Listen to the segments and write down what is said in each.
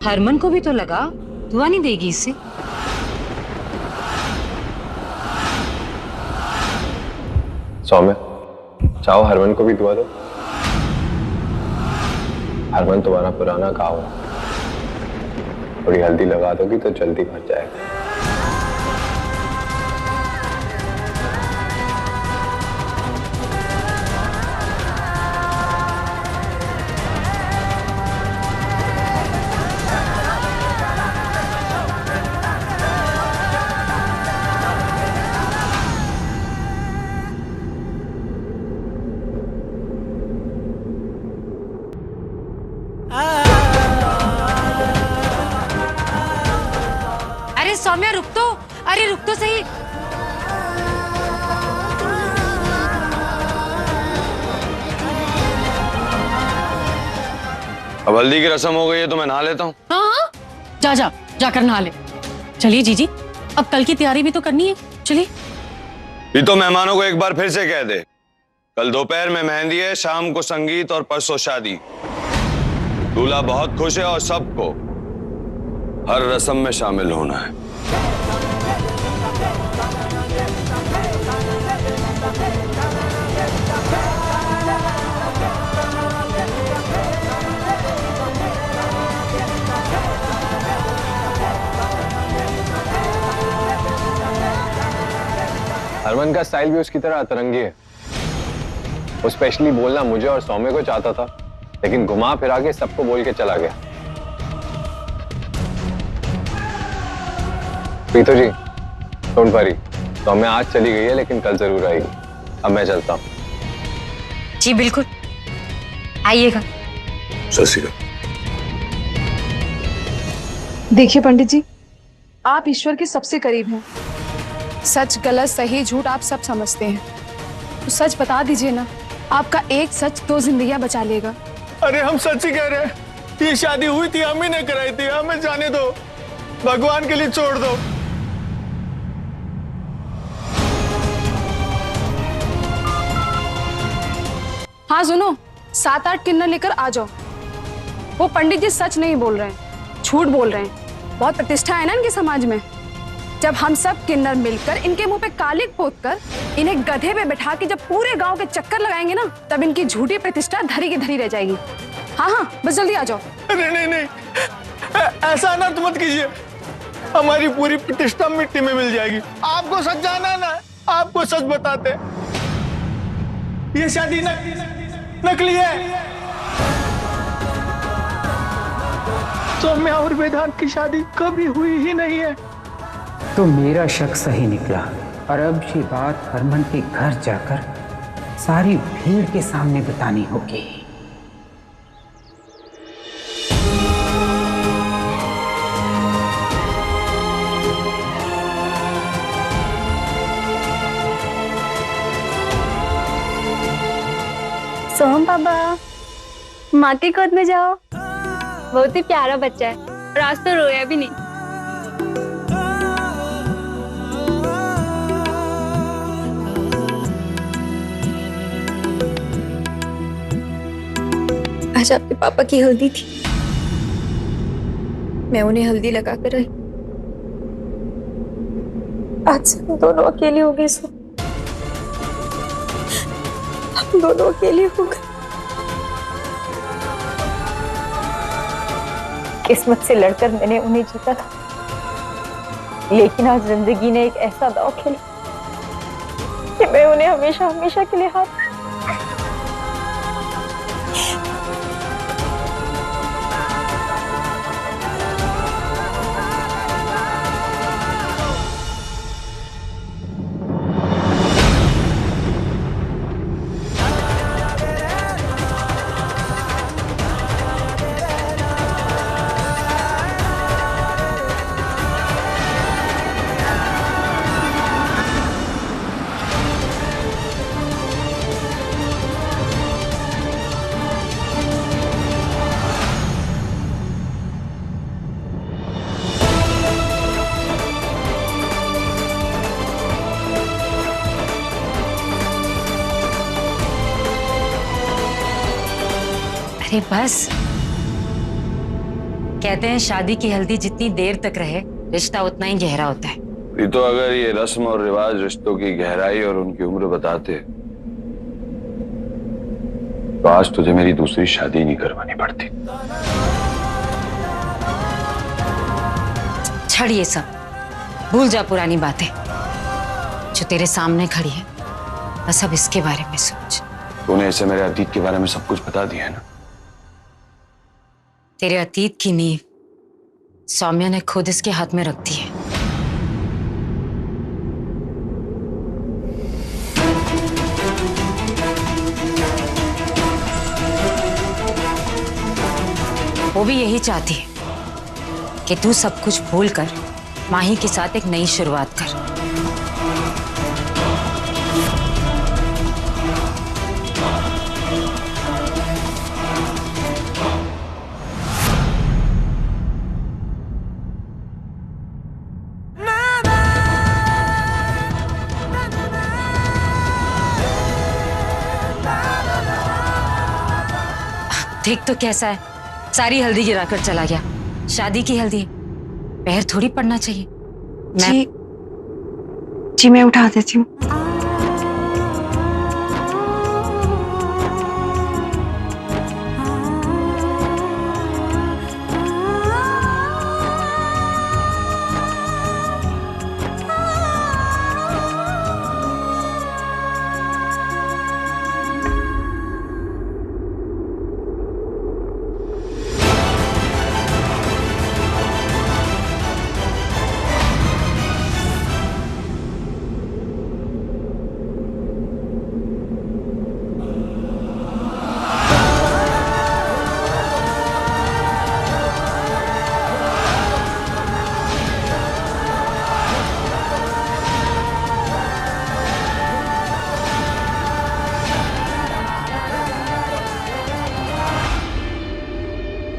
हरमन को भी तो लगा दुआ नहीं देगी इससे। सौम्य, चाहो हरमन को भी दुआ दो। हरमन तुम्हारा पुराना घाव है, थोड़ी हल्दी लगा दोगी तो जल्दी भर जाएगा। अरे सौम्या रुक तो, अरे रुक तो सही। अब हल्दी की रस्म हो गई है तो मैं नहा लेता हूँ। हाँ, जा जा जाकर नहा ले। चलिए जीजी, अब कल की तैयारी भी तो करनी है, चलिए। ये तो मेहमानों को एक बार फिर से कह दे, कल दोपहर में मेहंदी है, शाम को संगीत और परसों शादी। दूल्हा बहुत खुश है और सबको हर रस्म में शामिल होना है। हरमन का स्टाइल भी उसकी तरह अतरंगी है। वो स्पेशली बोलना मुझे और सौम्य को चाहता था, लेकिन घुमा फिरा के सबको बोल के चला गया। प्रीतो जी, डोंट वरी, सौम्य आज चली गई है लेकिन कल जरूर आएगी। अब मैं चलता हूँ। जी बिल्कुल, आइएगा। देखिए पंडित जी, आप ईश्वर के सबसे करीब हैं। सच गलत सही झूठ आप सब समझते हैं, तो सच बता दीजिए ना। आपका एक सच 2 जिंदगियां बचा लेगा। अरे हम सच ही कह रहे हैं, ये शादी हुई थी, हम ही ने कराई थी। हमें जाने दो, भगवान के लिए छोड़ दो। हाँ सुनो, 7-8 किन्नर लेकर आ जाओ। वो पंडित जी सच नहीं बोल रहे हैं, झूठ बोल रहे हैं। बहुत प्रतिष्ठा है ना इनके समाज में। जब हम सब किन्नर मिलकर इनके मुंह पे कालिक पोत कर इन्हें गधे पे बैठा के जब पूरे गांव के चक्कर लगाएंगे ना, तब इनकी झूठी प्रतिष्ठा धरी की धरी रह जाएगी। हाँ हाँ, बस जल्दी आ जाओ। अरे नहीं नहीं, ऐसा ना मत कीजिए, हमारी पूरी प्रतिष्ठा मिट्टी में मिल जाएगी। आपको सच जानना ना, आपको सच बताते, ये शादी नकली है। सौम्या और वेदांत की शादी कभी हुई ही नहीं है। तो मेरा शक सही निकला, और अब ये बात हरमन के घर जाकर सारी भीड़ के सामने बतानी होगी। सोहम पापा, माँ की गोद में जाओ। बहुत ही प्यारा बच्चा है और आज तो रोया भी नहीं। आज आपके पापा की हल्दी थी, मैं उन्हें हल्दी लगा कर आई। आज से हम दोनों अकेले हो गए। सो हम दोनों अकेले हो गए। किस्मत से लड़कर मैंने उन्हें जीता था, लेकिन आज जिंदगी ने एक ऐसा दांव खेला कि मैं उन्हें हमेशा हमेशा के लिए हार। अरे बस, कहते हैं शादी की हल्दी जितनी देर तक रहे रिश्ता उतना ही गहरा होता है। तो अगर ये रस्म और रिवाज रिश्तों की गहराई और उनकी उम्र बताते तो आज तुझे मेरी दूसरी शादी नहीं करवानी पड़ती। छड़ ये सब, भूल जा पुरानी बातें। जो तेरे सामने खड़ी है बस अब इसके बारे में सोच। तूने इसे मेरे अतीत के बारे में सब कुछ बता दिया है ना। तेरे अतीत की नींव सौम्या ने खुद इसके हाथ में रख दी है। वो भी यही चाहती है कि तू सब कुछ भूलकर माही के साथ एक नई शुरुआत कर। देख तो कैसा है, सारी हल्दी गिराकर चला गया। शादी की हल्दी पैर थोड़ी पड़ना चाहिए। जी मैं उठा देती हूँ।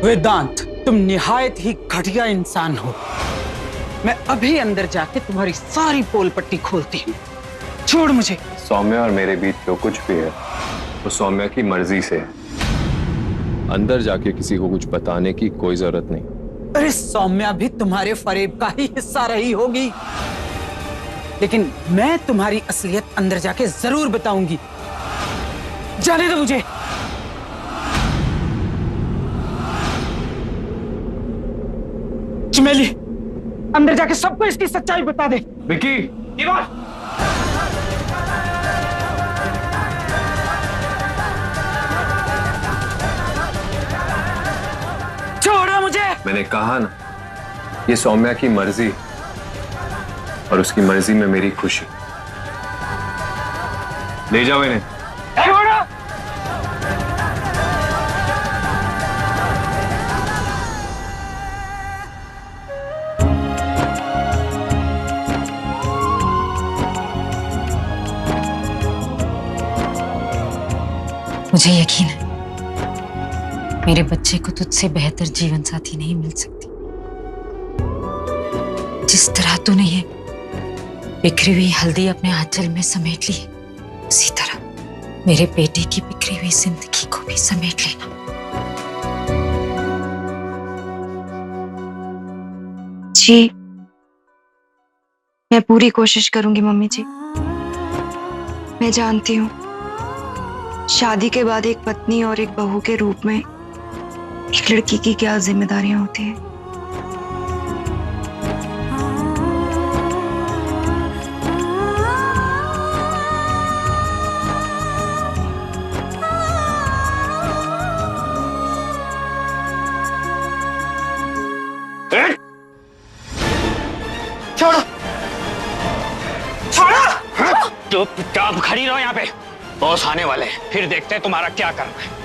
वेदांत, तुम निहायत ही घटिया इंसान हो। मैं अभी अंदर जाके तुम्हारी सारी पोल पट्टी खोलती हूँ। छोड़ मुझे। सौम्या और मेरे बीच जो कुछ भी है वो सौम्या की मर्जी से है। अंदर जाके किसी को कुछ बताने की कोई जरूरत नहीं। अरे सौम्या भी तुम्हारे फरेब का ही हिस्सा रही होगी, लेकिन मैं तुम्हारी असलियत अंदर जाके जरूर बताऊंगी। जाने दो मुझे। चमेली, अंदर जाके सबको इसकी सच्चाई बता दे। विकी, छोड़ो मुझे। मैंने कहा ना, ये सौम्या की मर्जी और उसकी मर्जी में मेरी खुशी। ले जाओ इन्हें। छोड़ो। मुझे यकीन है मेरे बच्चे को तुझसे बेहतर जीवन साथी नहीं मिल सकती। जिस तरह तूने ये बिखरी हुई हल्दी अपने आंचल में समेट ली है, उसी तरह मेरे बेटे की बिखरी हुई जिंदगी को भी समेट लेना। जी मैं पूरी कोशिश करूंगी मम्मी जी। मैं जानती हूँ शादी के बाद एक पत्नी और एक बहू के रूप में एक लड़की की क्या जिम्मेदारियां होती हैं। छोड़ो, छोड़ो। चुपचाप खड़ी रहो यहाँ पे। बॉस आने वाले हैं, फिर देखते हैं तुम्हारा क्या करना है।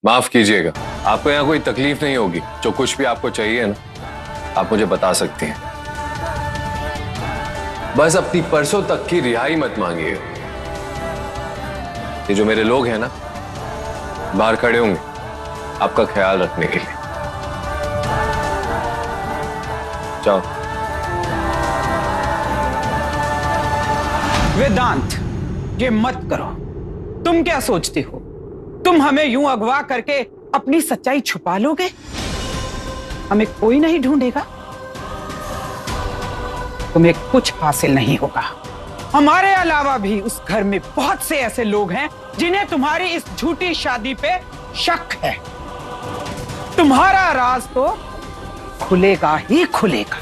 माफ कीजिएगा, आपको यहाँ कोई तकलीफ नहीं होगी। जो कुछ भी आपको चाहिए ना, आप मुझे बता सकती हैं। बस अपनी परसों तक की रिहाई मत मांगिए। ये जो मेरे लोग हैं ना, बाहर खड़े होंगे आपका ख्याल रखने के लिए। जाओ। वेदांत, ये मत करो। तुम क्या सोचते हो, तुम हमें यूं अगवा करके अपनी सच्चाई छुपा लोगे? हमें कोई नहीं ढूंढेगा, तुम्हें कुछ हासिल नहीं होगा। हमारे अलावा भी उस घर में बहुत से ऐसे लोग हैं जिन्हें तुम्हारी इस झूठी शादी पे शक है। तुम्हारा राज तो खुलेगा ही खुलेगा।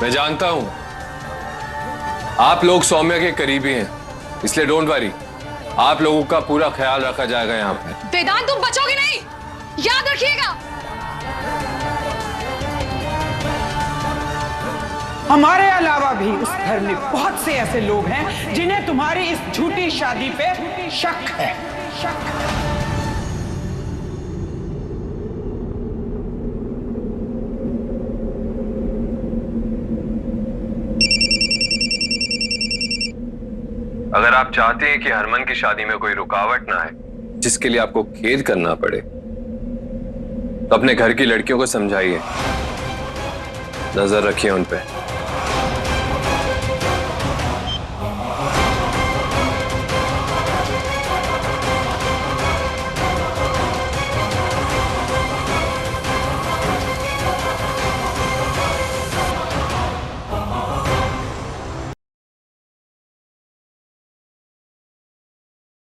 मैं जानता हूं आप लोग सौम्या के करीबी हैं, इसलिए डोंट वरी, आप लोगों का पूरा ख्याल रखा जाएगा यहाँ पे। वेदांत, तुम बचोगे नहीं, याद रखिएगा। हमारे अलावा भी उस घर में बहुत से ऐसे लोग हैं जिन्हें तुम्हारी इस झूठी शादी पे शक है। अगर आप चाहते हैं कि हरमन की शादी में कोई रुकावट ना आए, जिसके लिए आपको खेद करना पड़े, तो अपने घर की लड़कियों को समझाइए, नजर रखिए उन पे।